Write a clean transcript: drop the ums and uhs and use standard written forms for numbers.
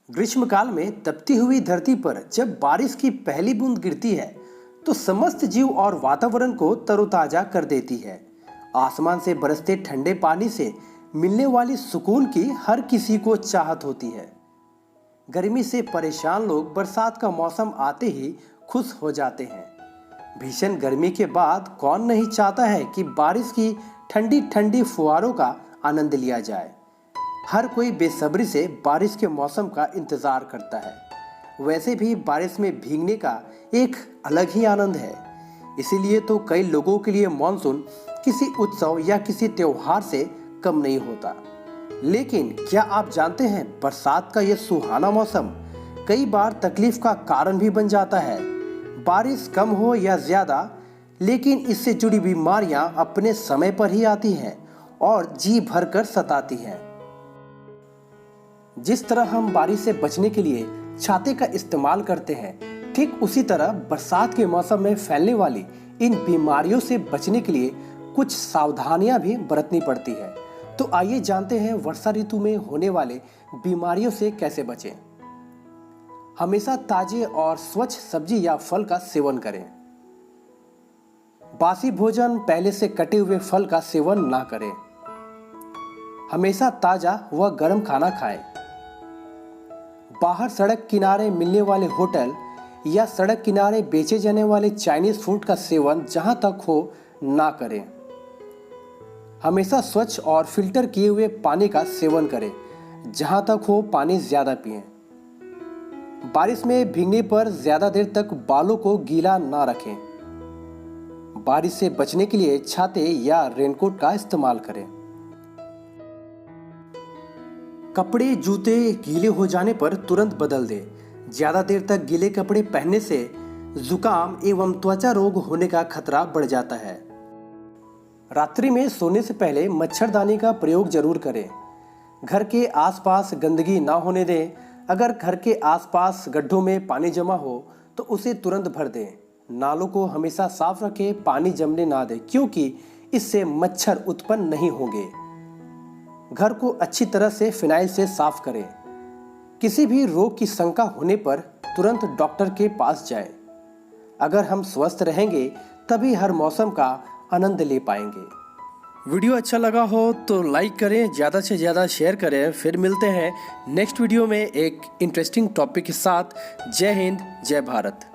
ग्रीष्मकाल में तपती हुई धरती पर जब बारिश की पहली बूंद गिरती है तो समस्त जीव और वातावरण को तरोताजा कर देती है। आसमान से बरसते ठंडे पानी से मिलने वाली सुकून की हर किसी को चाहत होती है। गर्मी से परेशान लोग बरसात का मौसम आते ही खुश हो जाते हैं। भीषण गर्मी के बाद कौन नहीं चाहता है कि बारिश की ठंडी ठंडी फुहारों का आनंद लिया जाए। हर कोई बेसब्री से बारिश के मौसम का इंतजार करता है। वैसे भी बारिश में भीगने का एक अलग ही आनंद है। इसीलिए तो कई लोगों के लिए मानसून किसी उत्सव या किसी त्योहार से कम नहीं होता। लेकिन क्या आप जानते हैं, बरसात का यह सुहाना मौसम कई बार तकलीफ का कारण भी बन जाता है। बारिश कम हो या ज्यादा, लेकिन इससे जुड़ी बीमारियां अपने समय पर ही आती हैं और जी भर कर सताती हैं। जिस तरह हम बारिश से बचने के लिए छाते का इस्तेमाल करते हैं, ठीक उसी तरह बरसात के मौसम में फैलने वाली इन बीमारियों से बचने के लिए कुछ सावधानियां भी बरतनी पड़ती है। तो आइए जानते हैं वर्षा ऋतु में होने वाले बीमारियों से कैसे बचें। हमेशा ताजे और स्वच्छ सब्जी या फल का सेवन करें। बासी भोजन, पहले से कटे हुए फल का सेवन ना करें। हमेशा ताजा व गर्म खाना खाएं। बाहर सड़क किनारे मिलने वाले होटल या सड़क किनारे बेचे जाने वाले चाइनीज फूड का सेवन जहां तक हो ना करें। हमेशा स्वच्छ और फिल्टर किए हुए पानी का सेवन करें। जहां तक हो पानी ज्यादा पिएं। बारिश में भीगने पर ज्यादा देर तक बालों को गीला ना रखें। बारिश से बचने के लिए छाते या रेनकोट का इस्तेमाल करें। कपड़े जूते गीले हो जाने पर तुरंत बदल दें। ज्यादा देर तक गीले कपड़े पहनने से जुकाम एवं त्वचा रोग होने का खतरा बढ़ जाता है। रात्रि में सोने से पहले मच्छरदानी का प्रयोग जरूर करें। घर के आसपास गंदगी ना होने दें। अगर घर के आसपास गड्ढों में पानी जमा हो तो उसे तुरंत भर दें। नालों को हमेशा साफ रखें, पानी जमने ना दें, क्योंकि इससे मच्छर उत्पन्न नहीं होंगे। घर को अच्छी तरह से फिनाइल से साफ करें। किसी भी रोग की शंका होने पर तुरंत डॉक्टर के पास जाएं। अगर हम स्वस्थ रहेंगे तभी हर मौसम का आनंद ले पाएंगे। वीडियो अच्छा लगा हो तो लाइक करें, ज़्यादा से ज़्यादा शेयर करें। फिर मिलते हैं नेक्स्ट वीडियो में एक इंटरेस्टिंग टॉपिक के साथ। जय हिंद, जय भारत।